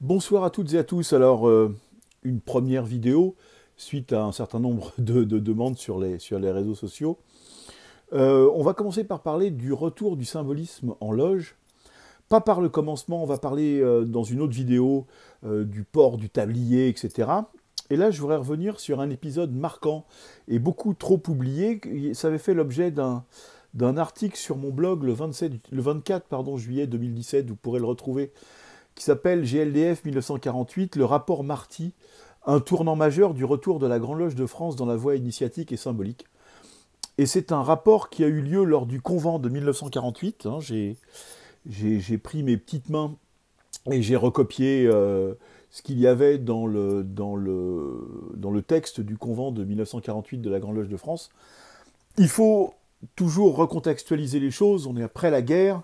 Bonsoir à toutes et à tous. Alors, une première vidéo suite à un certain nombre de demandes sur les réseaux sociaux. On va commencer par parler du retour du symbolisme en loge. Pas par le commencement, on va parler dans une autre vidéo du port du tablier, etc. Et là, je voudrais revenir sur un épisode marquant et beaucoup trop oublié. Ça avait fait l'objet d'un article sur mon blog le 24 juillet 2017, vous pourrez le retrouver, qui s'appelle GLDF 1948, le rapport Marty, un tournant majeur du retour de la Grande Loge de France dans la voie initiatique et symbolique. Et c'est un rapport qui a eu lieu lors du convent de 1948. J'ai pris mes petites mains et j'ai recopié ce qu'il y avait dans le texte du convent de 1948 de la Grande Loge de France. Il faut toujours recontextualiser les choses. On est après la guerre.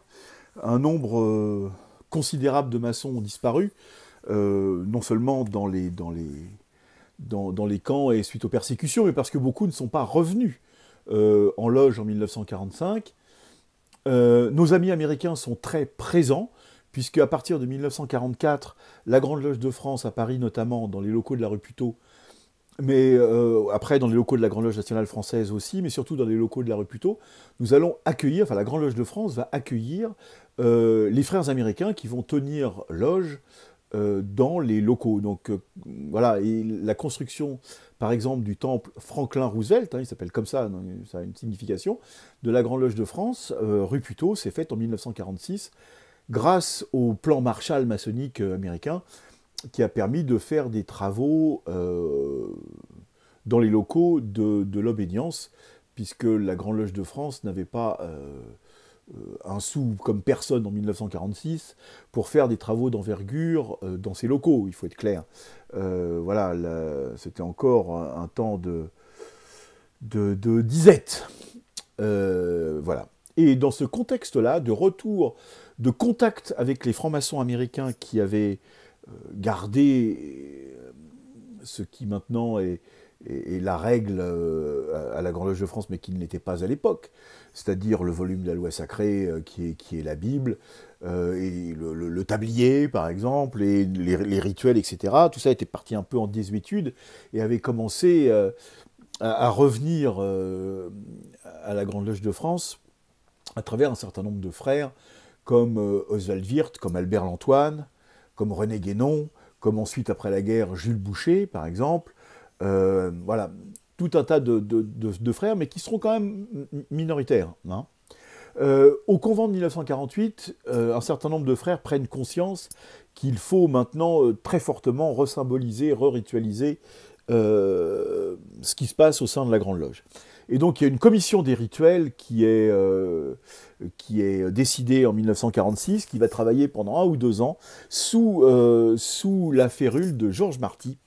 Un nombre considérable de maçons ont disparu, non seulement dans les camps et suite aux persécutions, mais parce que beaucoup ne sont pas revenus en loge en 1945. Nos amis américains sont très présents, puisque à partir de 1944, la Grande Loge de France à Paris, notamment dans les locaux de la rue Puteaux, mais après dans les locaux de la Grande Loge nationale française aussi, mais surtout dans les locaux de la rue Puteaux, nous allons accueillir, enfin la Grande Loge de France va accueillir les frères américains qui vont tenir loge dans les locaux. Donc voilà, et la construction, par exemple, du temple Franklin Roosevelt, il s'appelle comme ça, donc, ça a une signification, de la Grande Loge de France, rue Puteaux, c'est faite en 1946, grâce au plan Marshall maçonnique américain, qui a permis de faire des travaux dans les locaux de l'Obédience, puisque la Grande Loge de France n'avait pas un sou comme personne en 1946 pour faire des travaux d'envergure dans ces locaux, il faut être clair. Voilà, c'était encore un temps de disette. Voilà. Et dans ce contexte-là, de retour, de contact avec les francs-maçons américains qui avaient gardé ce qui maintenant est la règle à la Grande Loge de France, mais qui ne l'était pas à l'époque, c'est-à-dire le volume de la loi sacrée qui est la Bible, et le tablier par exemple, et les rituels, etc. Tout ça était parti un peu en désuétude et avait commencé à revenir à la Grande Loge de France à travers un certain nombre de frères comme Oswald Wirth, comme Albert Lantoine, comme René Guénon, comme ensuite après la guerre Jules Boucher par exemple. Voilà, tout un tas de frères, mais qui seront quand même minoritaires. Au convent de 1948, un certain nombre de frères prennent conscience qu'il faut maintenant très fortement resymboliser, re-ritualiser ce qui se passe au sein de la Grande Loge. Et donc il y a une commission des rituels qui est décidée en 1946, qui va travailler pendant 1 ou 2 ans sous la férule de Georges Marty,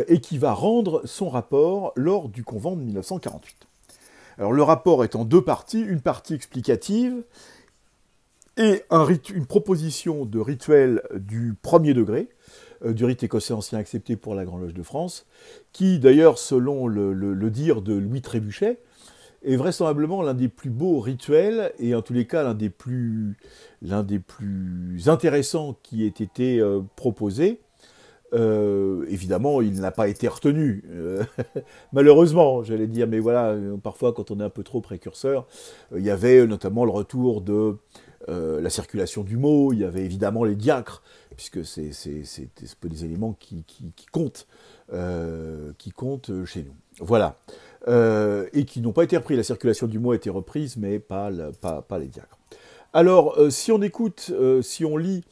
et qui va rendre son rapport lors du convent de 1948. Alors le rapport est en 2 parties, une partie explicative et une proposition de rituel du premier degré, du rite écossais ancien accepté pour la Grande Loge de France, qui d'ailleurs, selon le dire de Louis Trébuchet, est vraisemblablement l'un des plus beaux rituels, et en tous les cas l'un des plus intéressants qui ait été proposé. Évidemment, il n'a pas été retenu, malheureusement, j'allais dire, mais voilà, parfois quand on est un peu trop précurseur, il y avait notamment le retour de la circulation du mot, il y avait évidemment les diacres, puisque c'est peu des éléments qui comptent chez nous. Voilà. Et qui n'ont pas été repris. La circulation du mot a été reprise, mais pas les diacres. Alors, si on écoute, si on lit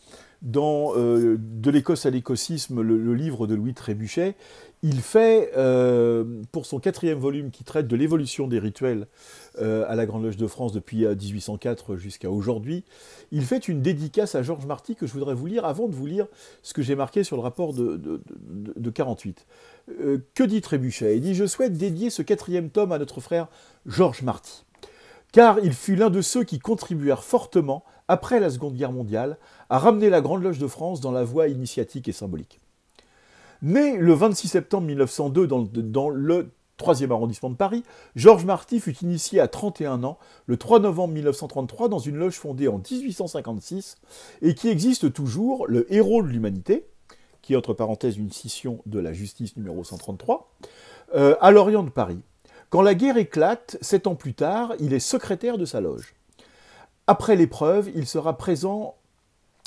dans De l'Écosse à l'écossisme, le livre de Louis Trébuchet, il fait, pour son 4e volume qui traite de l'évolution des rituels à la Grande Loge de France depuis 1804 jusqu'à aujourd'hui, il fait une dédicace à Georges Marty que je voudrais vous lire avant de vous lire ce que j'ai marqué sur le rapport de 48. Que dit Trébuchet? Il dit « Je souhaite dédier ce 4e tome à notre frère Georges Marty, car il fut l'un de ceux qui contribuèrent fortement, après la Seconde Guerre mondiale, à ramener la Grande Loge de France dans la voie initiatique et symbolique. Né le 26 septembre 1902 dans le 3e arrondissement de Paris, Georges Marty fut initié à 31 ans, le 3 novembre 1933, dans une loge fondée en 1856 et qui existe toujours, le Héros de l'Humanité, qui est entre parenthèses une scission de la justice numéro 133, à l'Orient de Paris. Quand la guerre éclate, 7 ans plus tard, il est secrétaire de sa loge. Après l'épreuve, il sera présent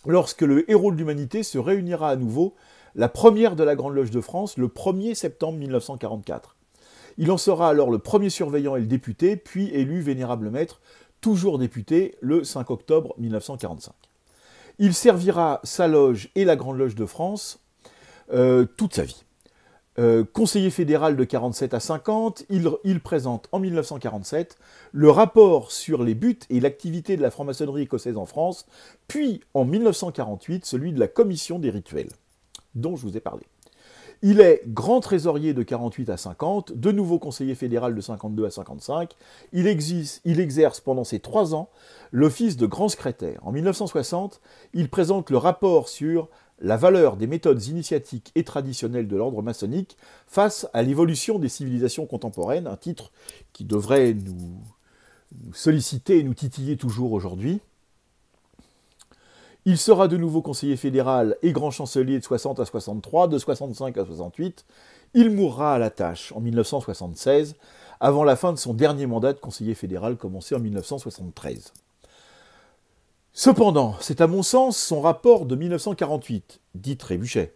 lorsque le Héros de l'Humanité se réunira à nouveau, la première de la Grande Loge de France, le 1er septembre 1944. Il en sera alors le premier surveillant et le député, puis élu vénérable maître, toujours député, le 5 octobre 1945. Il servira sa loge et la Grande Loge de France toute sa vie. Conseiller fédéral de 47 à 50, il présente en 1947 le rapport sur les buts et l'activité de la franc-maçonnerie écossaise en France, puis en 1948 celui de la commission des rituels, dont je vous ai parlé. Il est grand trésorier de 48 à 50, de nouveau conseiller fédéral de 52 à 55. Il exerce pendant ces 3 ans l'office de grand secrétaire. En 1960, il présente le rapport sur la valeur des méthodes initiatiques et traditionnelles de l'ordre maçonnique face à l'évolution des civilisations contemporaines, un titre qui devrait nous solliciter et nous titiller toujours aujourd'hui. Il sera de nouveau conseiller fédéral et grand chancelier de 60 à 63, de 65 à 68. Il mourra à la tâche en 1976, avant la fin de son dernier mandat de conseiller fédéral commencé en 1973. Cependant, c'est à mon sens son rapport de 1948, dit Trébuchet,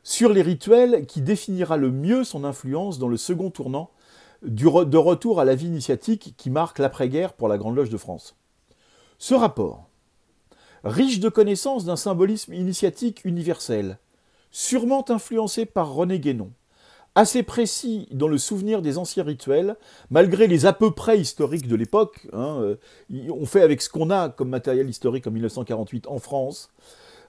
sur les rituels qui définira le mieux son influence dans le second tournant de retour à la vie initiatique qui marque l'après-guerre pour la Grande Loge de France. Ce rapport, riche de connaissances d'un symbolisme initiatique universel, sûrement influencé par René Guénon, assez précis dans le souvenir des anciens rituels, malgré les à peu près historiques de l'époque. On fait avec ce qu'on a comme matériel historique en 1948 en France.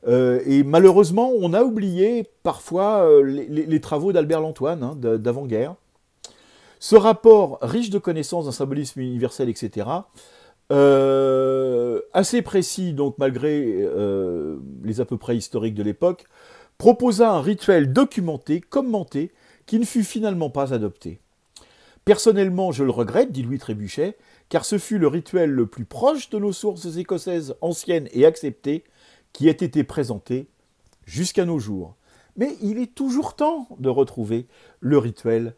Et malheureusement, on a oublié parfois les travaux d'Albert Lantoine, d'avant-guerre. Ce rapport, riche de connaissances d'un symbolisme universel, etc., assez précis, donc malgré les à peu près historiques de l'époque, proposa un rituel documenté, commenté, qui ne fut finalement pas adopté. Personnellement, je le regrette, dit Louis Trébuchet, car ce fut le rituel le plus proche de nos sources écossaises anciennes et acceptées qui ait été présenté jusqu'à nos jours. Mais il est toujours temps de retrouver le rituel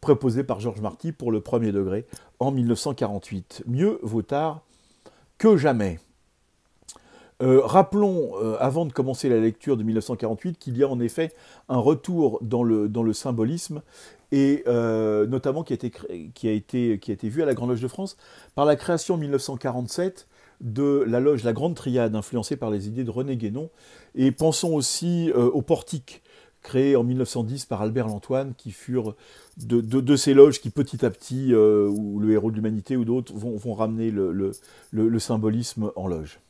proposé par Georges Marty pour le premier degré en 1948. Mieux vaut tard que jamais. Rappelons, avant de commencer la lecture de 1948, qu'il y a en effet un retour dans le symbolisme, et notamment qui a été vu à la Grande Loge de France par la création en 1947 de la loge La Grande Triade, influencée par les idées de René Guénon, et pensons aussi au portique, créé en 1910 par Albert Lantoine, qui furent de ces loges qui petit à petit, ou le Héros de l'Humanité ou d'autres, vont ramener le symbolisme en loge.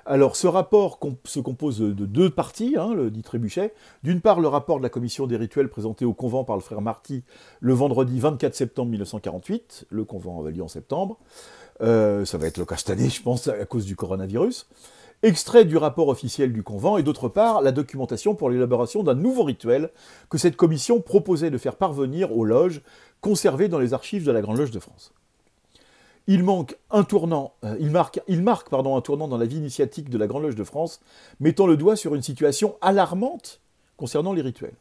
Alors, ce rapport se compose de 2 parties, le dit Trébuchet. D'une part, le rapport de la commission des rituels présenté au convent par le frère Marty le vendredi 24 septembre 1948. Le convent avait lieu en septembre. Ça va être le cas cette année, je pense, à cause du coronavirus. Extrait du rapport officiel du convent, et d'autre part, la documentation pour l'élaboration d'un nouveau rituel que cette commission proposait de faire parvenir aux loges conservées dans les archives de la Grande Loge de France. Il marque un tournant dans la vie initiatique de la Grande Loge de France, mettant le doigt sur une situation alarmante concernant les rituels.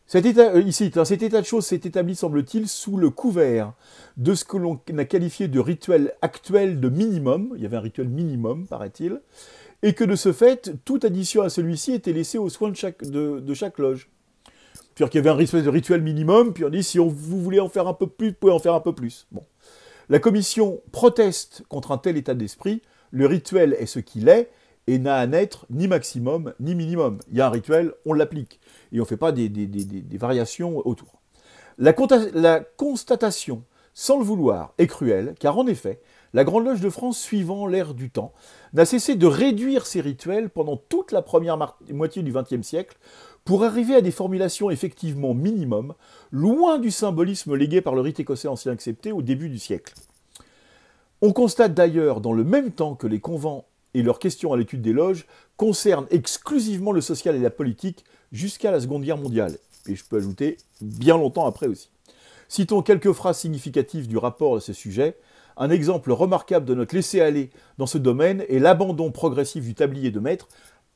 Cet état de choses s'est établi, semble-t-il, sous le couvert de ce que l'on a qualifié de rituel actuel de minimum. Il y avait un rituel minimum, paraît-il, et que de ce fait, toute addition à celui-ci était laissée aux soins de chaque loge. C'est-à-dire qu'il y avait un espèce de rituel minimum, puis on dit si vous voulez en faire un peu plus, vous pouvez en faire un peu plus. Bon. La commission proteste contre un tel état d'esprit. Le rituel est ce qu'il est et n'a à n'être ni maximum ni minimum. Il y a un rituel, on l'applique. Et on ne fait pas des variations autour. La constatation, sans le vouloir, est cruelle, car en effet, la Grande Loge de France, suivant l'ère du temps, n'a cessé de réduire ses rituels pendant toute la première moitié du XXe siècle pour arriver à des formulations effectivement minimum, loin du symbolisme légué par le rite écossais ancien accepté au début du siècle. On constate d'ailleurs dans le même temps que les convents et leurs questions à l'étude des loges concernent exclusivement le social et la politique jusqu'à la Seconde Guerre mondiale. et je peux ajouter bien longtemps après aussi. Citons quelques phrases significatives du rapport à ce sujet. Un exemple remarquable de notre laisser-aller dans ce domaine est l'abandon progressif du tablier de maître.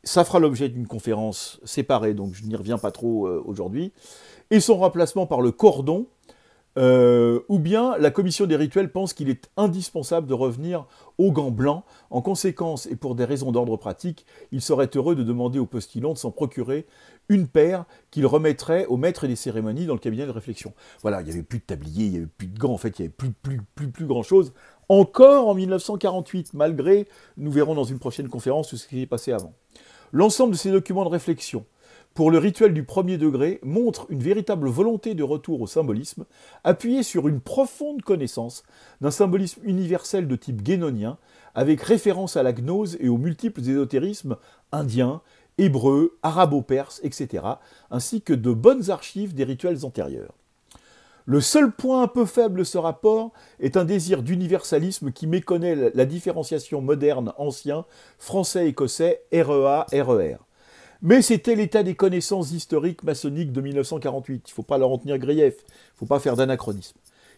Ça fera l'objet d'une conférence séparée, donc je n'y reviens pas trop aujourd'hui. Et son remplacement par le cordon, ou bien la commission des rituels pense qu'il est indispensable de revenir aux gants blancs. En conséquence, et pour des raisons d'ordre pratique, il serait heureux de demander au postillon de s'en procurer une paire qu'il remettrait au maître des cérémonies dans le cabinet de réflexion. Voilà, il n'y avait plus de tablier, il n'y avait plus de gants, en fait, il n'y avait plus grand-chose. Encore en 1948, malgré, nous verrons dans une prochaine conférence ce qui s'est passé avant. L'ensemble de ces documents de réflexion pour le rituel du premier degré montre une véritable volonté de retour au symbolisme, appuyée sur une profonde connaissance d'un symbolisme universel de type guénonien, avec référence à la gnose et aux multiples ésotérismes indiens, hébreux, arabo-perses, etc., ainsi que de bonnes archives des rituels antérieurs. Le seul point un peu faible de ce rapport est un désir d'universalisme qui méconnaît la différenciation moderne-ancien, français-écossais, REA-RER. Mais c'était l'état des connaissances historiques maçonniques de 1948. Il ne faut pas leur en tenir grief, il ne faut pas faire d'anachronisme.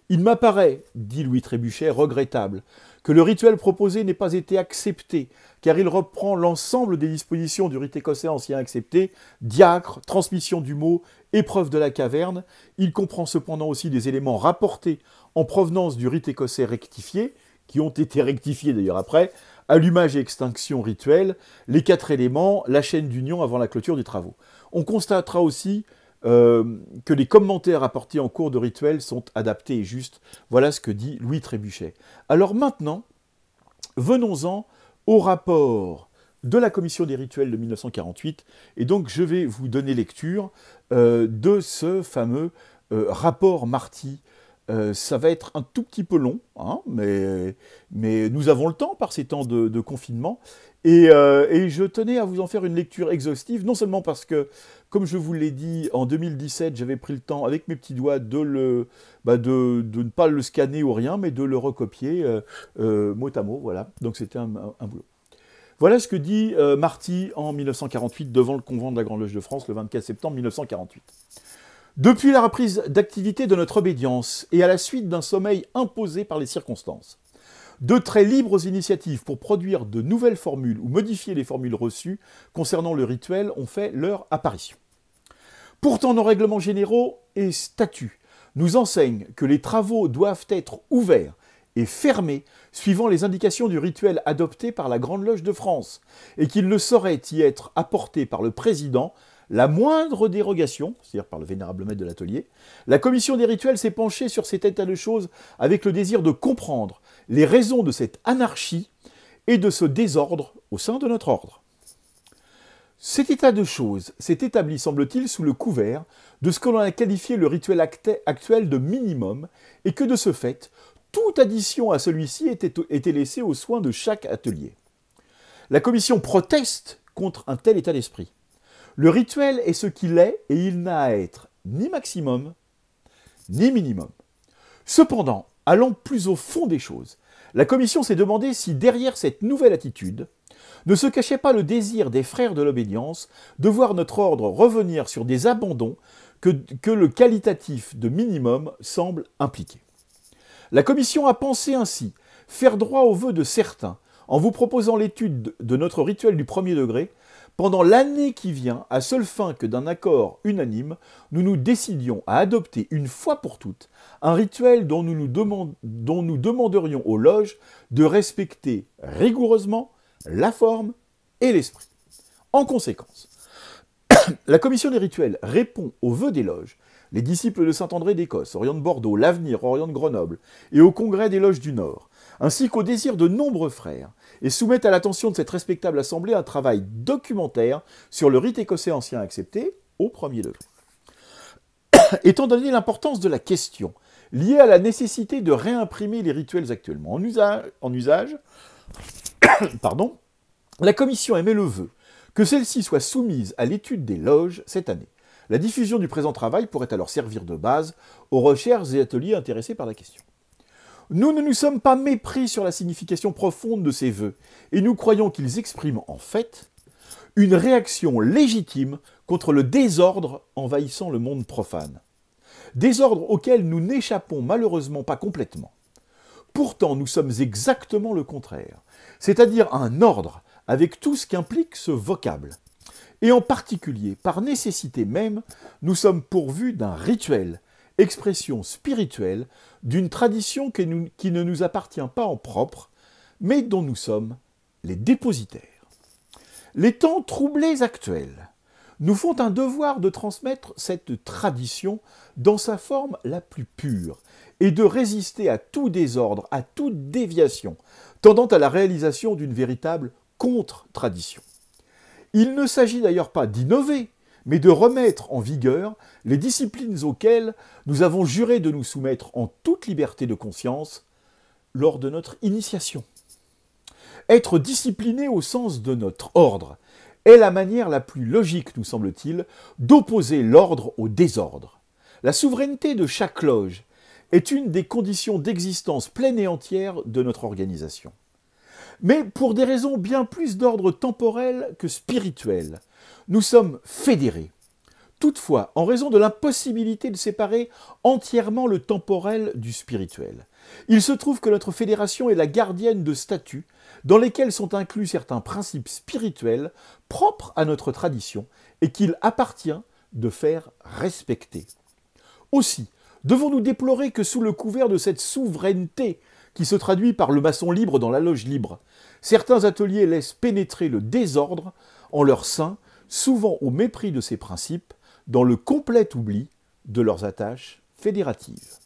Il m'apparaît, dit Louis Trébuchet, regrettable, que le rituel proposé n'ait pas été accepté, car il reprend l'ensemble des dispositions du rite écossais ancien accepté, diacre, transmission du mot, épreuve de la caverne. Il comprend cependant aussi des éléments rapportés en provenance du rite écossais rectifié, qui ont été rectifiés d'ailleurs après, allumage et extinction rituelle, les 4 éléments, la chaîne d'union avant la clôture des travaux. On constatera aussi que les commentaires apportés en cours de rituel sont adaptés et justes. Voilà ce que dit Louis Trébuchet. Alors maintenant, venons-en au rapport de la commission des rituels de 1948, et donc je vais vous donner lecture de ce fameux rapport Marty. Ça va être un tout petit peu long, hein, mais nous avons le temps par ces temps de confinement. Et je tenais à vous en faire une lecture exhaustive, non seulement parce que, comme je vous l'ai dit, en 2017, j'avais pris le temps, avec mes petits doigts, de ne pas le scanner ou rien, mais de le recopier mot à mot, voilà. Donc c'était un boulot. Voilà ce que dit Marty en 1948 devant le convent de la Grande Loge de France, le 24 septembre 1948. Depuis la reprise d'activité de notre obédience et à la suite d'un sommeil imposé par les circonstances, de très libres initiatives pour produire de nouvelles formules ou modifier les formules reçues concernant le rituel ont fait leur apparition. Pourtant, nos règlements généraux et statuts nous enseignent que les travaux doivent être ouverts et fermés suivant les indications du rituel adopté par la Grande Loge de France et qu'il ne saurait y être apporté par le président la moindre dérogation, c'est-à-dire par le vénérable maître de l'atelier. La commission des rituels s'est penchée sur cet état de choses avec le désir de comprendre les raisons de cette anarchie et de ce désordre au sein de notre ordre. Cet état de choses s'est établi, semble-t-il, sous le couvert de ce que l'on a qualifié le rituel actuel de minimum, et que de ce fait, toute addition à celui-ci était laissée aux soins de chaque atelier. La commission proteste contre un tel état d'esprit. Le rituel est ce qu'il est, et il n'a à être ni maximum, ni minimum. Cependant, allant plus au fond des choses, la commission s'est demandé si derrière cette nouvelle attitude ne se cachait pas le désir des frères de l'obédience de voir notre ordre revenir sur des abandons que le qualitatif de minimum semble impliquer. La commission a pensé ainsi faire droit aux vœux de certains en vous proposant l'étude de notre rituel du premier degré pendant l'année qui vient, à seule fin que d'un accord unanime, nous nous décidions à adopter une fois pour toutes un rituel dont nous demanderions aux loges de respecter rigoureusement la forme et l'esprit. En conséquence, la commission des rituels répond aux vœux des loges, les disciples de Saint-André d'Écosse, Orient de Bordeaux, l'Avenir, Orient de Grenoble, et au Congrès des loges du Nord, ainsi qu'au désir de nombreux frères, et soumettent à l'attention de cette respectable assemblée un travail documentaire sur le rite écossais ancien accepté au premier degré. Étant donné l'importance de la question, liée à la nécessité de réimprimer les rituels actuellement en usage, pardon, la commission émet le vœu que celle-ci soit soumise à l'étude des loges cette année. La diffusion du présent travail pourrait alors servir de base aux recherches et ateliers intéressés par la question. Nous ne nous sommes pas mépris sur la signification profonde de ces vœux, et nous croyons qu'ils expriment en fait une réaction légitime contre le désordre envahissant le monde profane. Désordre auquel nous n'échappons malheureusement pas complètement. Pourtant, nous sommes exactement le contraire, c'est-à-dire un ordre avec tout ce qu'implique ce vocable. Et en particulier, par nécessité même, nous sommes pourvus d'un rituel, expression spirituelle d'une tradition qui ne nous appartient pas en propre, mais dont nous sommes les dépositaires. Les temps troublés actuels nous font un devoir de transmettre cette tradition dans sa forme la plus pure et de résister à tout désordre, à toute déviation, tendant à la réalisation d'une véritable contre-tradition. Il ne s'agit d'ailleurs pas d'innover, mais de remettre en vigueur les disciplines auxquelles nous avons juré de nous soumettre en toute liberté de conscience lors de notre initiation. Être discipliné au sens de notre ordre est la manière la plus logique, nous semble-t-il, d'opposer l'ordre au désordre. La souveraineté de chaque loge est une des conditions d'existence pleine et entière de notre organisation. Mais pour des raisons bien plus d'ordre temporel que spirituel, nous sommes fédérés. Toutefois, en raison de l'impossibilité de séparer entièrement le temporel du spirituel, il se trouve que notre fédération est la gardienne de statuts dans lesquels sont inclus certains principes spirituels propres à notre tradition et qu'il appartient de faire respecter. Aussi, devons-nous déplorer que sous le couvert de cette souveraineté qui se traduit par le maçon libre dans la loge libre, certains ateliers laissent pénétrer le désordre en leur sein, souvent au mépris de ces principes, dans le complet oubli de leurs attaches fédératives.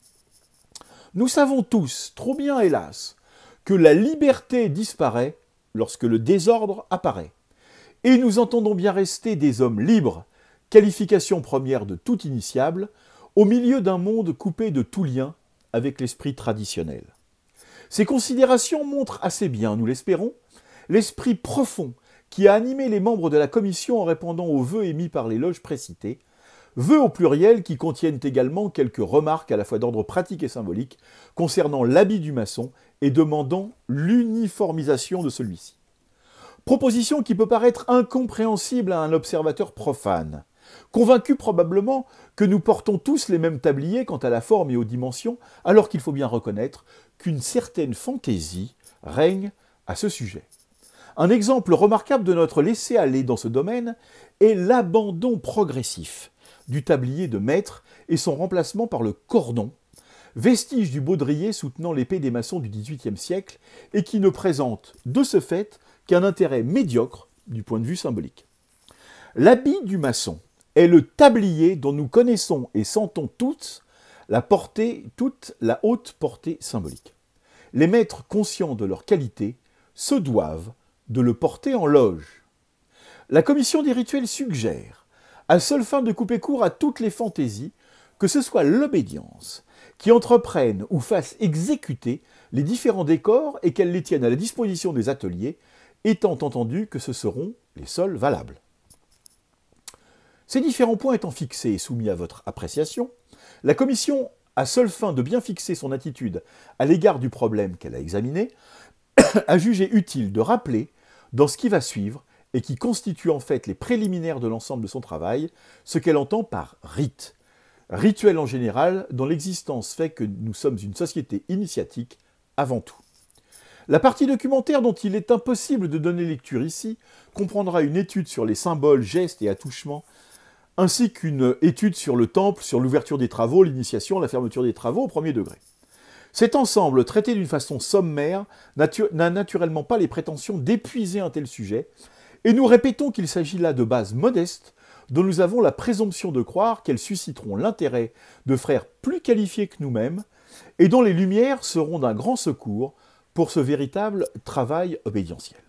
Nous savons tous, trop bien hélas, que la liberté disparaît lorsque le désordre apparaît. Et nous entendons bien rester des hommes libres, qualification première de tout initiable, au milieu d'un monde coupé de tout lien avec l'esprit traditionnel. Ces considérations montrent assez bien, nous l'espérons, l'esprit profond qui a animé les membres de la commission en répondant aux vœux émis par les loges précitées, vœux au pluriel qui contiennent également quelques remarques à la fois d'ordre pratique et symbolique concernant l'habit du maçon et demandant l'uniformisation de celui-ci. Proposition qui peut paraître incompréhensible à un observateur profane, convaincu probablement que nous portons tous les mêmes tabliers quant à la forme et aux dimensions, alors qu'il faut bien reconnaître qu'une certaine fantaisie règne à ce sujet. Un exemple remarquable de notre laisser-aller dans ce domaine est l'abandon progressif du tablier de maître et son remplacement par le cordon, vestige du baudrier soutenant l'épée des maçons du XVIIIe siècle et qui ne présente, de ce fait, qu'un intérêt médiocre du point de vue symbolique. L'habit du maçon est le tablier dont nous connaissons et sentons toute la haute portée symbolique. Les maîtres conscients de leur qualité se doivent de le porter en loge. La commission des rituels suggère, à seule fin de couper court à toutes les fantaisies, que ce soit l'obédience qui entreprenne ou fasse exécuter les différents décors et qu'elle les tienne à la disposition des ateliers, étant entendu que ce seront les seuls valables. Ces différents points étant fixés et soumis à votre appréciation, la commission, à seule fin de bien fixer son attitude à l'égard du problème qu'elle a examiné, a jugé utile de rappeler, dans ce qui va suivre, et qui constitue en fait les préliminaires de l'ensemble de son travail, ce qu'elle entend par rite. Rituel en général, dont l'existence fait que nous sommes une société initiatique avant tout. La partie documentaire dont il est impossible de donner lecture ici comprendra une étude sur les symboles, gestes et attouchements, ainsi qu'une étude sur le temple, sur l'ouverture des travaux, l'initiation, la fermeture des travaux au premier degré. Cet ensemble, traité d'une façon sommaire, n'a naturellement pas les prétentions d'épuiser un tel sujet, et nous répétons qu'il s'agit là de bases modestes, dont nous avons la présomption de croire qu'elles susciteront l'intérêt de frères plus qualifiés que nous-mêmes, et dont les lumières seront d'un grand secours pour ce véritable travail obédientiel.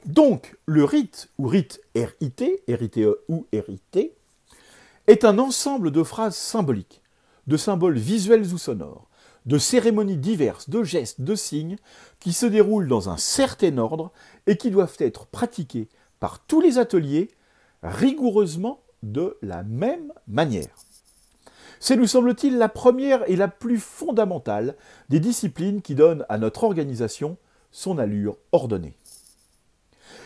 Donc, le rite, ou rite R-I-T, R-I-T-E ou R-I-T, est un ensemble de phrases symboliques, de symboles visuels ou sonores, de cérémonies diverses, de gestes, de signes, qui se déroulent dans un certain ordre et qui doivent être pratiqués par tous les ateliers rigoureusement de la même manière. C'est, nous semble-t-il, la première et la plus fondamentale des disciplines qui donnent à notre organisation son allure ordonnée.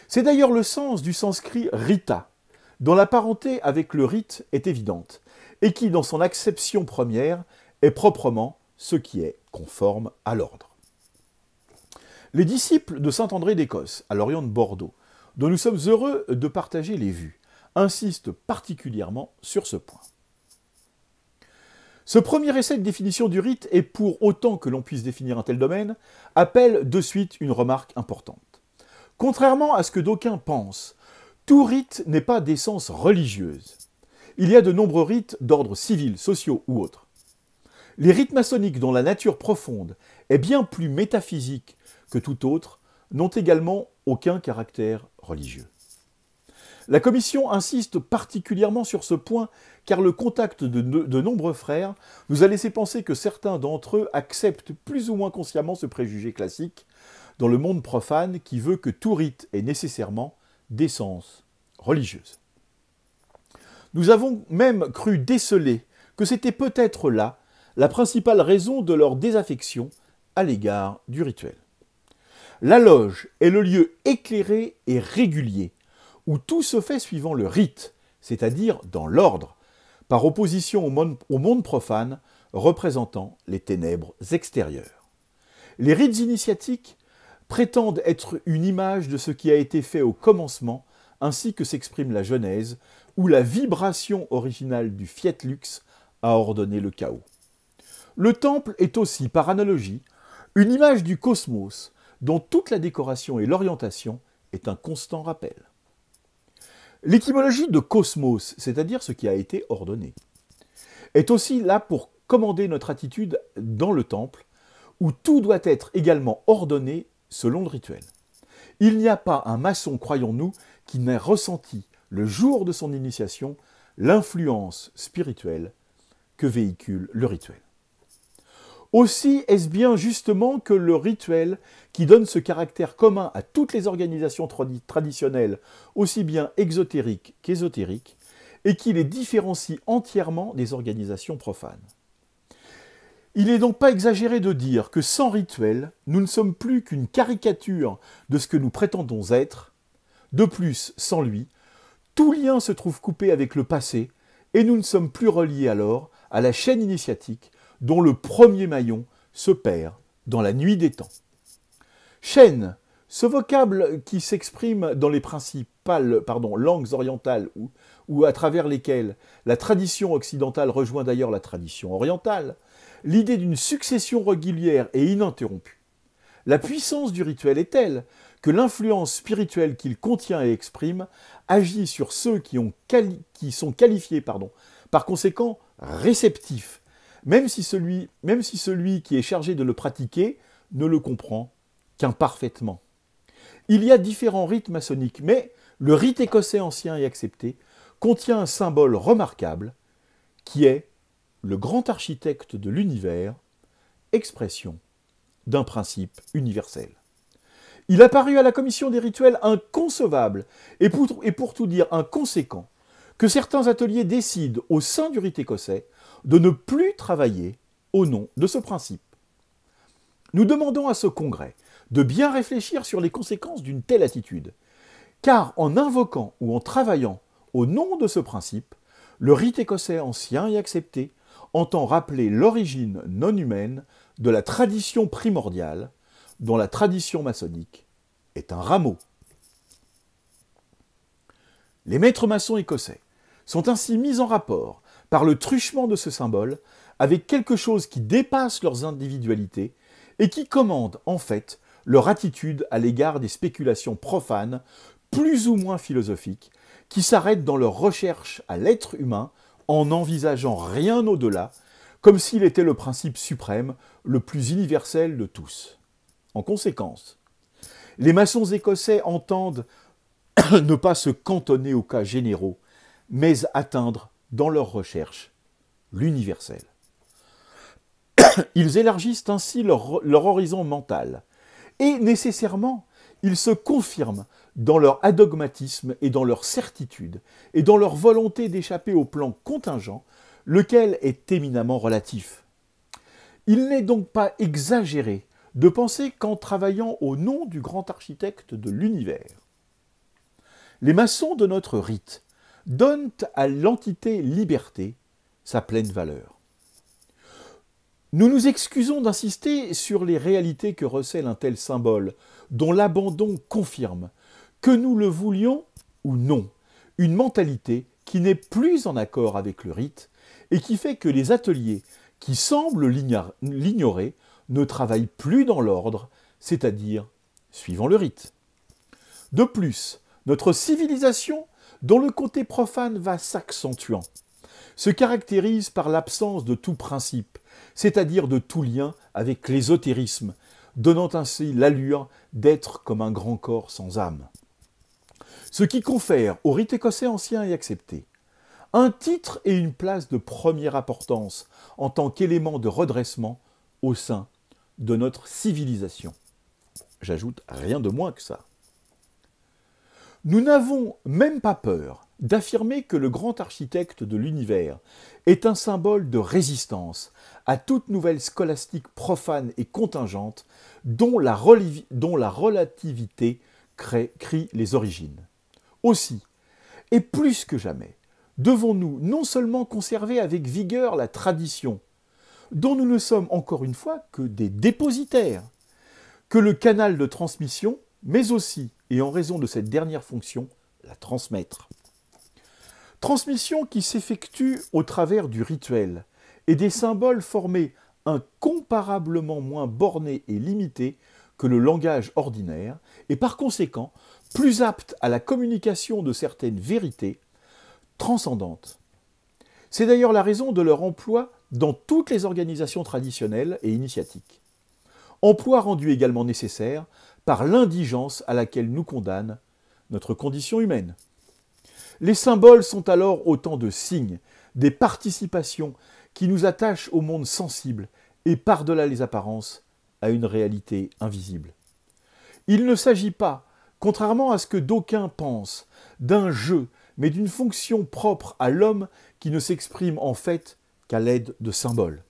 C'est d'ailleurs le sens du sanskrit rita, dont la parenté avec le rite est évidente, et qui, dans son acception première, est proprement ce qui est conforme à l'ordre. Les disciples de saint André d'Écosse, à l'Orient de Bordeaux, dont nous sommes heureux de partager les vues, insistent particulièrement sur ce point. Ce premier essai de définition du rite, et pour autant que l'on puisse définir un tel domaine, appelle de suite une remarque importante. Contrairement à ce que d'aucuns pensent, tout rite n'est pas d'essence religieuse. Il y a de nombreux rites d'ordre civil, sociaux ou autres. Les rites maçonniques dont la nature profonde est bien plus métaphysique que tout autre n'ont également aucun caractère religieux. La Commission insiste particulièrement sur ce point car le contact de nombreux frères nous a laissé penser que certains d'entre eux acceptent plus ou moins consciemment ce préjugé classique dans le monde profane qui veut que tout rite ait nécessairement d'essence religieuse. Nous avons même cru déceler que c'était peut-être là la principale raison de leur désaffection à l'égard du rituel. La loge est le lieu éclairé et régulier où tout se fait suivant le rite, c'est-à-dire dans l'ordre, par opposition au monde profane représentant les ténèbres extérieures. Les rites initiatiques prétendent être une image de ce qui a été fait au commencement, ainsi que s'exprime la Genèse, où la vibration originale du fiat lux a ordonné le chaos. Le temple est aussi, par analogie, une image du cosmos, dont toute la décoration et l'orientation est un constant rappel. L'étymologie de cosmos, c'est-à-dire ce qui a été ordonné, est aussi là pour commander notre attitude dans le temple, où tout doit être également ordonné selon le rituel. Il n'y a pas un maçon, croyons-nous, qui n'ait ressenti, le jour de son initiation, l'influence spirituelle que véhicule le rituel. Aussi est-ce bien justement que le rituel, qui donne ce caractère commun à toutes les organisations traditionnelles, aussi bien exotériques qu'ésotériques, et qui les différencie entièrement des organisations profanes. Il n'est donc pas exagéré de dire que sans rituel, nous ne sommes plus qu'une caricature de ce que nous prétendons être. De plus, sans lui, tout lien se trouve coupé avec le passé, et nous ne sommes plus reliés alors à la chaîne initiatique dont le premier maillon se perd dans la nuit des temps. Chaîne, ce vocable qui s'exprime dans les principales langues orientales ou à travers lesquelles la tradition occidentale rejoint d'ailleurs la tradition orientale, l'idée d'une succession régulière et ininterrompue. La puissance du rituel est telle que l'influence spirituelle qu'il contient et exprime agit sur ceux qui sont qualifiés par conséquent réceptifs, même si celui qui est chargé de le pratiquer ne le comprend qu'imparfaitement. Il y a différents rites maçonniques, mais le rite écossais ancien et accepté contient un symbole remarquable qui est le grand architecte de l'univers, expression d'un principe universel. Il a paru à la commission des rituels inconcevable et pour tout dire inconséquent que certains ateliers décident au sein du rite écossais de ne plus travailler au nom de ce principe. Nous demandons à ce congrès de bien réfléchir sur les conséquences d'une telle attitude, car en invoquant ou en travaillant au nom de ce principe, le rite écossais ancien et accepté entend rappeler l'origine non humaine de la tradition primordiale, dont la tradition maçonnique est un rameau. Les maîtres maçons écossais sont ainsi mis en rapport par le truchement de ce symbole avec quelque chose qui dépasse leurs individualités et qui commande en fait leur attitude à l'égard des spéculations profanes, plus ou moins philosophiques, qui s'arrêtent dans leur recherche à l'être humain en n'envisageant rien au-delà, comme s'il était le principe suprême, le plus universel de tous. En conséquence, les maçons écossais entendent ne pas se cantonner aux cas généraux, mais atteindre dans leur recherche l'universel. Ils élargissent ainsi leur horizon mental, et nécessairement, ils se confirment dans leur adogmatisme et dans leur certitude, et dans leur volonté d'échapper au plan contingent, lequel est éminemment relatif. Il n'est donc pas exagéré de penser qu'en travaillant au nom du grand architecte de l'univers, les maçons de notre rite donnent à l'entité liberté sa pleine valeur. Nous nous excusons d'insister sur les réalités que recèle un tel symbole, dont l'abandon confirme, que nous le voulions ou non, une mentalité qui n'est plus en accord avec le rite et qui fait que les ateliers qui semblent l'ignorer ne travaillent plus dans l'ordre, c'est-à-dire suivant le rite. De plus, notre civilisation, dont le côté profane va s'accentuant, se caractérise par l'absence de tout principe, c'est-à-dire de tout lien avec l'ésotérisme, donnant ainsi l'allure d'être comme un grand corps sans âme. Ce qui confère au rite écossais ancien et accepté un titre et une place de première importance en tant qu'élément de redressement au sein de notre civilisation. J'ajoute rien de moins que ça. Nous n'avons même pas peur d'affirmer que le grand architecte de l'univers est un symbole de résistance à toute nouvelle scolastique profane et contingente dont la relativité crie les origines. Aussi, et plus que jamais, devons-nous non seulement conserver avec vigueur la tradition, dont nous ne sommes encore une fois que des dépositaires, que le canal de transmission, mais aussi, et en raison de cette dernière fonction, la transmettre. Transmission qui s'effectue au travers du rituel et des symboles formés incomparablement moins bornés et limités que le langage ordinaire, et par conséquent plus apte à la communication de certaines vérités transcendantes. C'est d'ailleurs la raison de leur emploi dans toutes les organisations traditionnelles et initiatiques. Emploi rendu également nécessaire par l'indigence à laquelle nous condamne notre condition humaine. Les symboles sont alors autant de signes, des participations qui nous attachent au monde sensible et par-delà les apparences à une réalité invisible. Il ne s'agit pas, contrairement à ce que d'aucuns pensent, d'un jeu, mais d'une fonction propre à l'homme qui ne s'exprime en fait qu'à l'aide de symboles.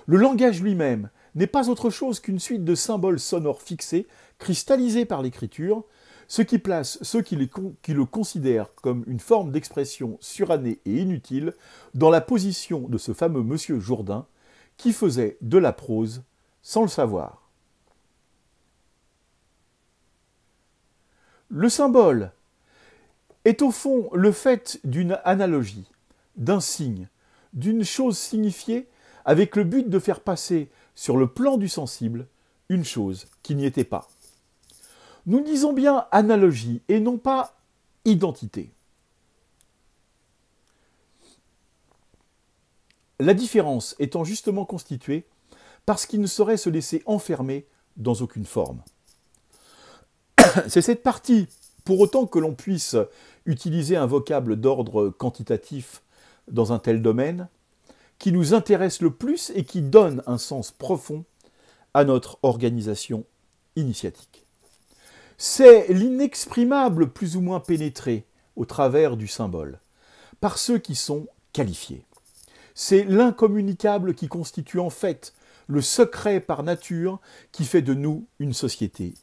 Le langage lui-même n'est pas autre chose qu'une suite de symboles sonores fixés, cristallisés par l'écriture, ce qui place ceux qui le considèrent comme une forme d'expression surannée et inutile dans la position de ce fameux monsieur Jourdain qui faisait de la prose sans le savoir. Le symbole est au fond le fait d'une analogie, d'un signe, d'une chose signifiée avec le but de faire passer sur le plan du sensible une chose qui n'y était pas. Nous disons bien analogie et non pas identité. La différence étant justement constituée parce qu'il ne saurait se laisser enfermer dans aucune forme. C'est cette partie, pour autant que l'on puisse utiliser un vocable d'ordre quantitatif dans un tel domaine, qui nous intéresse le plus et qui donne un sens profond à notre organisation initiatique. C'est l'inexprimable plus ou moins pénétré au travers du symbole, par ceux qui sont qualifiés. C'est l'incommunicable qui constitue en fait le secret par nature qui fait de nous une société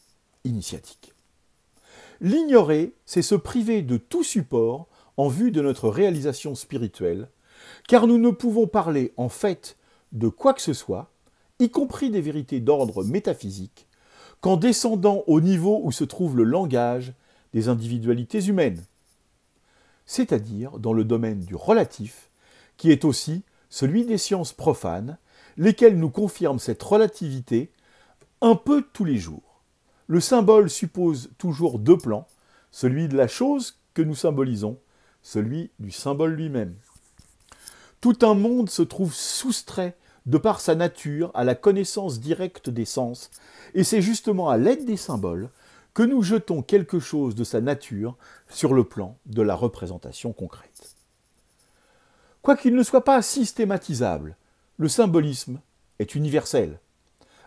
initiatique. L'ignorer, c'est se priver de tout support en vue de notre réalisation spirituelle, car nous ne pouvons parler en fait de quoi que ce soit, y compris des vérités d'ordre métaphysique, qu'en descendant au niveau où se trouve le langage des individualités humaines, c'est-à-dire dans le domaine du relatif, qui est aussi celui des sciences profanes, lesquelles nous confirment cette relativité un peu tous les jours. Le symbole suppose toujours deux plans, celui de la chose que nous symbolisons, celui du symbole lui-même. Tout un monde se trouve soustrait de par sa nature à la connaissance directe des sens, et c'est justement à l'aide des symboles que nous jetons quelque chose de sa nature sur le plan de la représentation concrète. Quoiqu'il ne soit pas systématisable, le symbolisme est universel,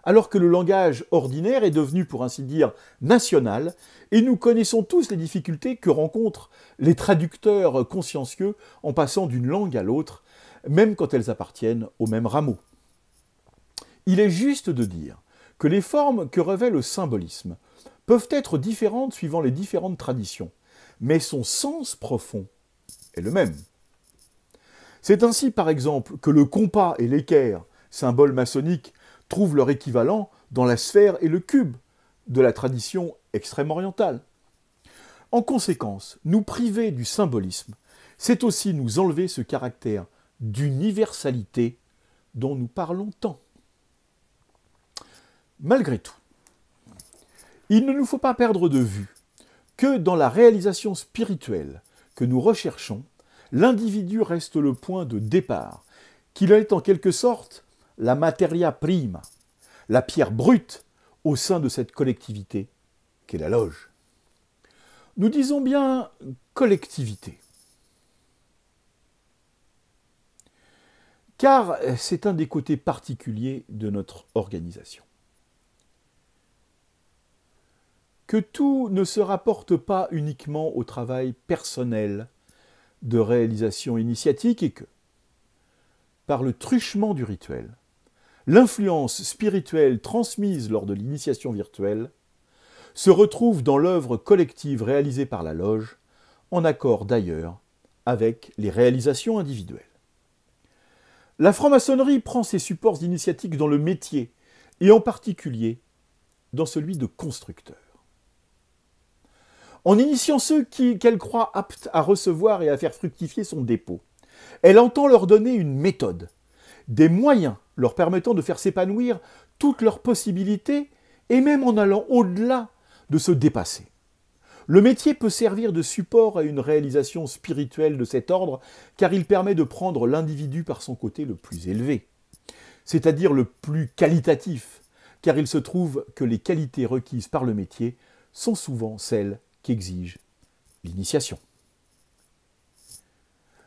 alors que le langage ordinaire est devenu, pour ainsi dire, national, et nous connaissons tous les difficultés que rencontrent les traducteurs consciencieux en passant d'une langue à l'autre, même quand elles appartiennent au même rameau. Il est juste de dire que les formes que revêt le symbolisme peuvent être différentes suivant les différentes traditions, mais son sens profond est le même. C'est ainsi, par exemple, que le compas et l'équerre, symboles maçonniques, trouvent leur équivalent dans la sphère et le cube de la tradition extrême-orientale. En conséquence, nous priver du symbolisme, c'est aussi nous enlever ce caractère d'universalité dont nous parlons tant. Malgré tout, il ne nous faut pas perdre de vue que dans la réalisation spirituelle que nous recherchons, l'individu reste le point de départ, qu'il est en quelque sorte la materia prima, la pierre brute au sein de cette collectivité qu'est la loge. Nous disons bien collectivité, car c'est un des côtés particuliers de notre organisation. Que tout ne se rapporte pas uniquement au travail personnel de réalisation initiatique et que, par le truchement du rituel, l'influence spirituelle transmise lors de l'initiation virtuelle se retrouve dans l'œuvre collective réalisée par la loge, en accord d'ailleurs avec les réalisations individuelles. La franc-maçonnerie prend ses supports initiatiques dans le métier, et en particulier dans celui de constructeur. En initiant ceux qu'elle croit aptes à recevoir et à faire fructifier son dépôt, elle entend leur donner une méthode, des moyens leur permettant de faire s'épanouir toutes leurs possibilités et même en allant au-delà de se dépasser. Le métier peut servir de support à une réalisation spirituelle de cet ordre car il permet de prendre l'individu par son côté le plus élevé, c'est-à-dire le plus qualitatif, car il se trouve que les qualités requises par le métier sont souvent celles qu'exige l'initiation.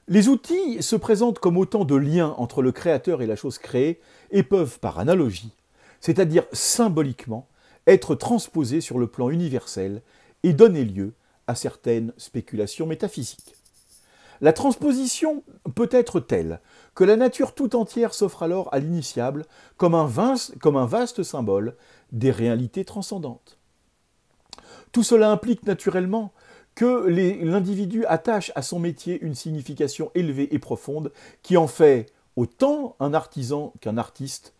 Les outils se présentent comme autant de liens entre le créateur et la chose créée et peuvent, par analogie, c'est-à-dire symboliquement, être transposés sur le plan universel et donner lieu à certaines spéculations métaphysiques. La transposition peut être telle que la nature tout entière s'offre alors à l'initiable comme un vaste symbole des réalités transcendantes. Tout cela implique naturellement que l'individu attache à son métier une signification élevée et profonde qui en fait autant un artisan qu'un artiste.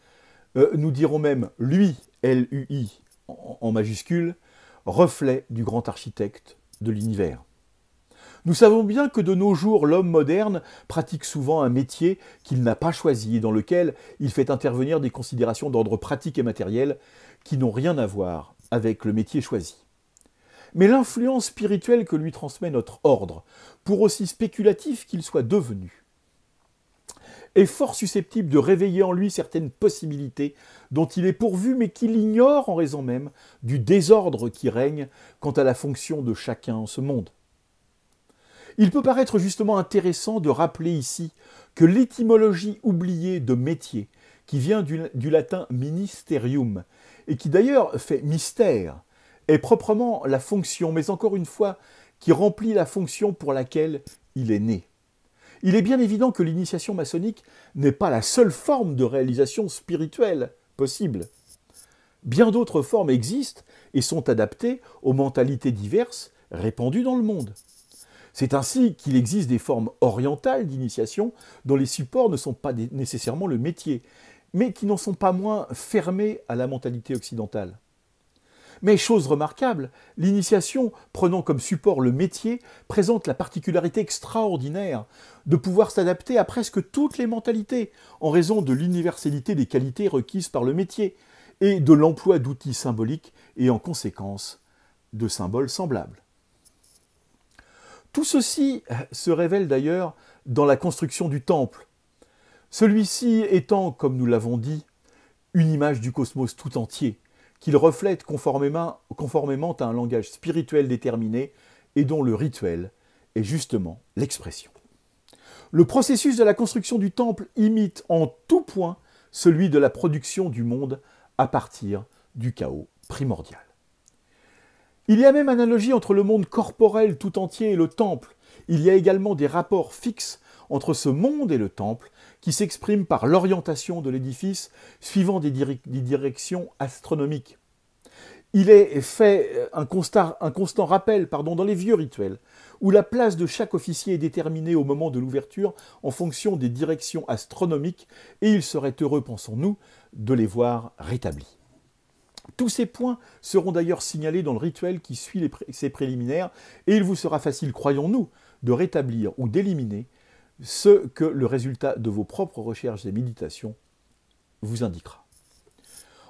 Nous dirons même lui, L-U-I en majuscule, reflet du grand architecte de l'univers. Nous savons bien que de nos jours, l'homme moderne pratique souvent un métier qu'il n'a pas choisi et dans lequel il fait intervenir des considérations d'ordre pratique et matériel qui n'ont rien à voir avec le métier choisi. Mais l'influence spirituelle que lui transmet notre ordre, pour aussi spéculatif qu'il soit devenu, est fort susceptible de réveiller en lui certaines possibilités dont il est pourvu mais qu'il ignore en raison même du désordre qui règne quant à la fonction de chacun en ce monde. Il peut paraître justement intéressant de rappeler ici que l'étymologie oubliée de métier, qui vient du latin ministerium, et qui d'ailleurs fait mystère, est proprement la fonction, mais encore une fois, qui remplit la fonction pour laquelle il est né. Il est bien évident que l'initiation maçonnique n'est pas la seule forme de réalisation spirituelle possible. Bien d'autres formes existent et sont adaptées aux mentalités diverses répandues dans le monde. C'est ainsi qu'il existe des formes orientales d'initiation dont les supports ne sont pas nécessairement le métier, mais qui n'en sont pas moins fermés à la mentalité occidentale. Mais chose remarquable, l'initiation, prenant comme support le métier, présente la particularité extraordinaire de pouvoir s'adapter à presque toutes les mentalités, en raison de l'universalité des qualités requises par le métier, et de l'emploi d'outils symboliques et en conséquence de symboles semblables. Tout ceci se révèle d'ailleurs dans la construction du temple, celui-ci étant, comme nous l'avons dit, une image du cosmos tout entier, qu'il reflète conformément à un langage spirituel déterminé et dont le rituel est justement l'expression. Le processus de la construction du temple imite en tout point celui de la production du monde à partir du chaos primordial. Il y a même analogie entre le monde corporel tout entier et le temple. Il y a également des rapports fixes entre ce monde et le temple qui s'expriment par l'orientation de l'édifice suivant des directions astronomiques. Il est fait un constant rappel dans les vieux rituels, où la place de chaque officier est déterminée au moment de l'ouverture en fonction des directions astronomiques, et il serait heureux, pensons-nous, de les voir rétablis. Tous ces points seront d'ailleurs signalés dans le rituel qui suit ces préliminaires, et il vous sera facile, croyons-nous, de rétablir ou d'éliminer ce que le résultat de vos propres recherches et méditations vous indiquera.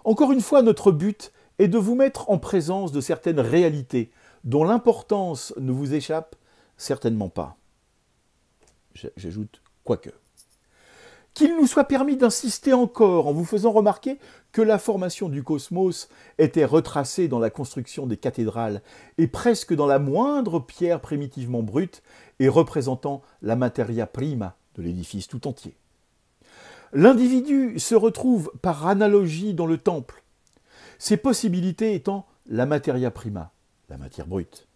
Encore une fois, notre but est de vous mettre en présence de certaines réalités dont l'importance ne vous échappe certainement pas. J'ajoute quoique. Qu'il nous soit permis d'insister encore en vous faisant remarquer que la formation du cosmos était retracée dans la construction des cathédrales et presque dans la moindre pierre primitivement brute et représentant la materia prima de l'édifice tout entier. L'individu se retrouve par analogie dans le temple, ses possibilités étant la materia prima, la matière brute.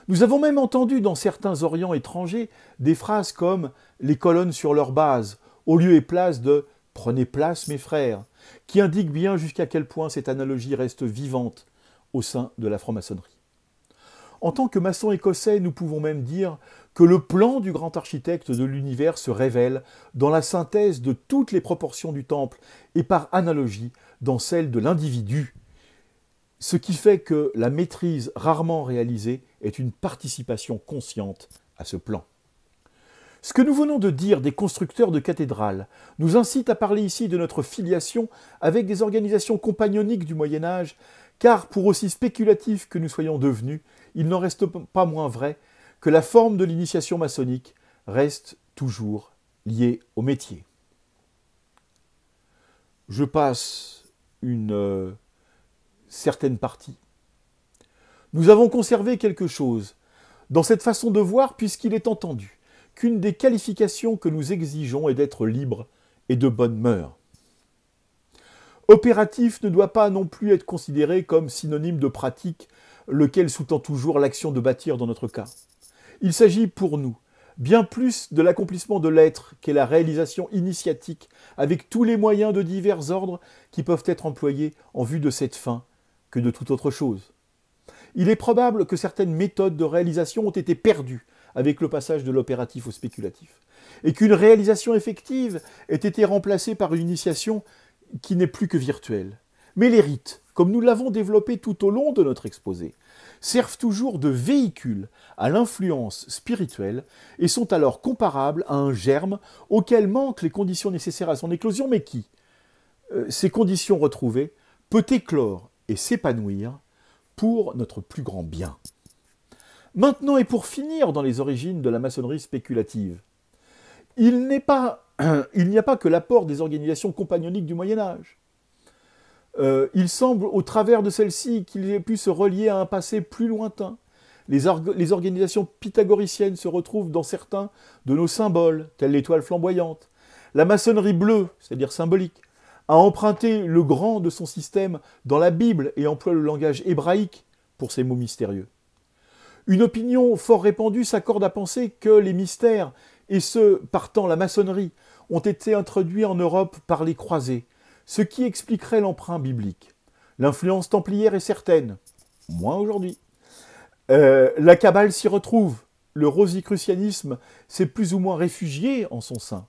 Nous avons même entendu dans certains Orients étrangers des phrases comme « les colonnes sur leur base » au lieu et place de « prenez place mes frères », qui indiquent bien jusqu'à quel point cette analogie reste vivante au sein de la franc-maçonnerie. En tant que maçons écossais, nous pouvons même dire que le plan du grand architecte de l'univers se révèle dans la synthèse de toutes les proportions du temple et par analogie dans celle de l'individu, ce qui fait que la maîtrise rarement réalisée est une participation consciente à ce plan. Ce que nous venons de dire des constructeurs de cathédrales nous incite à parler ici de notre filiation avec des organisations compagnoniques du Moyen-Âge, car pour aussi spéculatifs que nous soyons devenus, il n'en reste pas moins vrai que la forme de l'initiation maçonnique reste toujours liée au métier. Je passe une certaine partie. Nous avons conservé quelque chose dans cette façon de voir puisqu'il est entendu qu'une des qualifications que nous exigeons est d'être libre et de bonne mœurs. Opératif ne doit pas non plus être considéré comme synonyme de pratique, lequel sous-tend toujours l'action de bâtir dans notre cas. Il s'agit pour nous bien plus de l'accomplissement de l'être qu'est la réalisation initiatique avec tous les moyens de divers ordres qui peuvent être employés en vue de cette fin que de toute autre chose. Il est probable que certaines méthodes de réalisation ont été perdues avec le passage de l'opératif au spéculatif, et qu'une réalisation effective ait été remplacée par une initiation qui n'est plus que virtuelle. Mais les rites, comme nous l'avons développé tout au long de notre exposé, servent toujours de véhicule à l'influence spirituelle et sont alors comparables à un germe auquel manquent les conditions nécessaires à son éclosion, mais qui, ces conditions retrouvées, peut éclore et s'épanouir pour notre plus grand bien. Maintenant, et pour finir dans les origines de la maçonnerie spéculative, il n'y a pas que l'apport des organisations compagnoniques du Moyen-Âge. Il semble, au travers de celle-ci, qu'il ait pu se relier à un passé plus lointain. Les organisations pythagoriciennes se retrouvent dans certains de nos symboles, tels l'étoile flamboyante. La maçonnerie bleue, c'est-à-dire symbolique, a emprunté le grand de son système dans la Bible et emploie le langage hébraïque pour ces mots mystérieux. Une opinion fort répandue s'accorde à penser que les mystères, et ceux partant la maçonnerie, ont été introduits en Europe par les croisés, ce qui expliquerait l'emprunt biblique. L'influence templière est certaine, moins aujourd'hui. La Kabbale s'y retrouve, le rosicrucianisme s'est plus ou moins réfugié en son sein.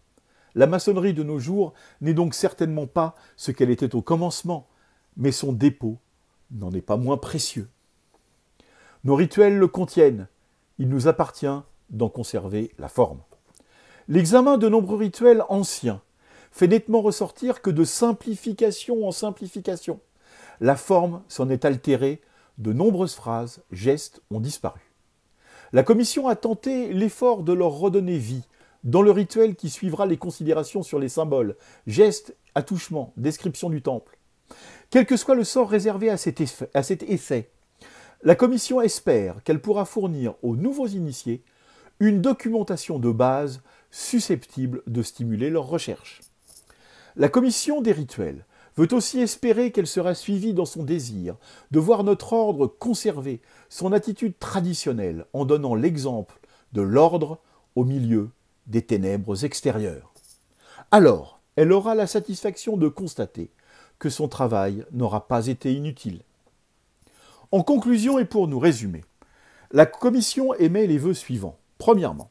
La maçonnerie de nos jours n'est donc certainement pas ce qu'elle était au commencement, mais son dépôt n'en est pas moins précieux. Nos rituels le contiennent, il nous appartient d'en conserver la forme. L'examen de nombreux rituels anciens fait nettement ressortir que de simplification en simplification, la forme s'en est altérée, de nombreuses phrases, gestes ont disparu. La commission a tenté l'effort de leur redonner vie dans le rituel qui suivra les considérations sur les symboles, gestes, attouchements, description du temple. Quel que soit le sort réservé à cet essai, la commission espère qu'elle pourra fournir aux nouveaux initiés une documentation de base susceptible de stimuler leurs recherches. La commission des rituels veut aussi espérer qu'elle sera suivie dans son désir de voir notre ordre conserver son attitude traditionnelle en donnant l'exemple de l'ordre au milieu des ténèbres extérieures. Alors, elle aura la satisfaction de constater que son travail n'aura pas été inutile. En conclusion et pour nous résumer, la commission émet les vœux suivants. Premièrement,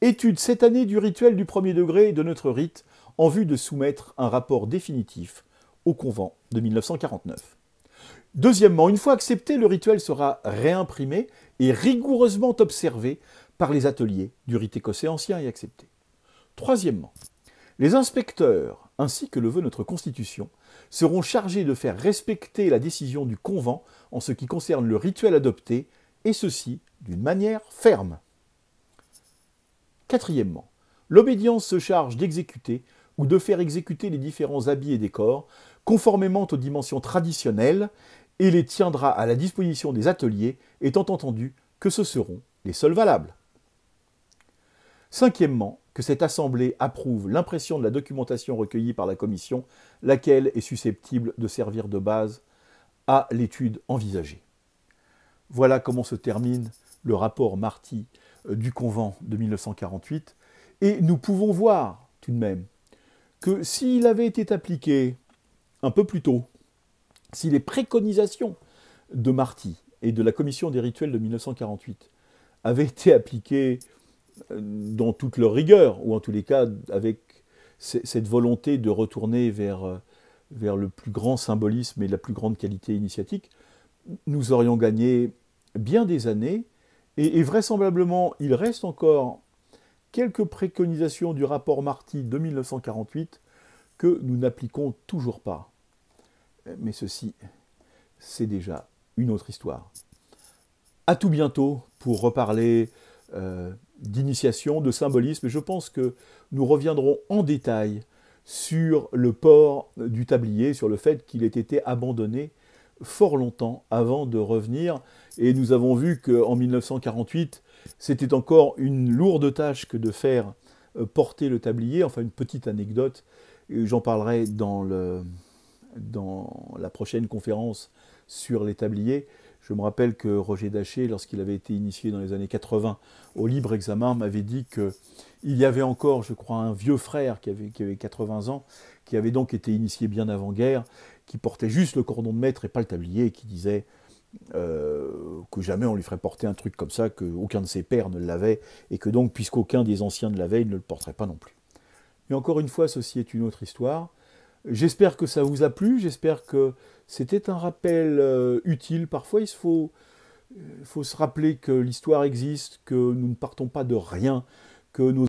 étude cette année du rituel du premier degré et de notre rite en vue de soumettre un rapport définitif au convent de 1949. Deuxièmement, une fois accepté, le rituel sera réimprimé et rigoureusement observé par les ateliers du rite écossais ancien et accepté. Troisièmement, les inspecteurs, ainsi que le veut notre Constitution, seront chargés de faire respecter la décision du convent en ce qui concerne le rituel adopté, et ceci d'une manière ferme. Quatrièmement, l'obédience se charge d'exécuter ou de faire exécuter les différents habits et décors conformément aux dimensions traditionnelles et les tiendra à la disposition des ateliers, étant entendu que ce seront les seuls valables. Cinquièmement, que cette assemblée approuve l'impression de la documentation recueillie par la commission, laquelle est susceptible de servir de base à l'étude envisagée. Voilà comment se termine le rapport Marty du convent de 1948, et nous pouvons voir tout de même que s'il avait été appliqué un peu plus tôt, si les préconisations de Marty et de la commission des rituels de 1948 avaient été appliquées dans toute leur rigueur, ou en tous les cas avec cette volonté de retourner vers le plus grand symbolisme et la plus grande qualité initiatique, nous aurions gagné bien des années, et vraisemblablement il reste encore quelques préconisations du rapport Marty de 1948 que nous n'appliquons toujours pas. Mais ceci, c'est déjà une autre histoire. À tout bientôt pour reparler d'initiation, de symbolisme, et je pense que nous reviendrons en détail sur le port du tablier, sur le fait qu'il ait été abandonné fort longtemps avant de revenir, et nous avons vu qu'en 1948, c'était encore une lourde tâche que de faire porter le tablier. Enfin, une petite anecdote, j'en parlerai dans la prochaine conférence sur les tabliers. Je me rappelle que Roger Daché, lorsqu'il avait été initié dans les années 80 au libre examen, m'avait dit qu'il y avait encore, je crois, un vieux frère qui avait 80 ans, qui avait donc été initié bien avant-guerre, qui portait juste le cordon de maître et pas le tablier, et qui disait que jamais on lui ferait porter un truc comme ça, qu'aucun de ses pères ne l'avait, et que donc, puisqu'aucun des anciens ne l'avait, il ne le porterait pas non plus. Mais encore une fois, ceci est une autre histoire. J'espère que ça vous a plu, j'espère que c'était un rappel utile. Parfois, il faut se rappeler que l'histoire existe, que nous ne partons pas de rien, que nos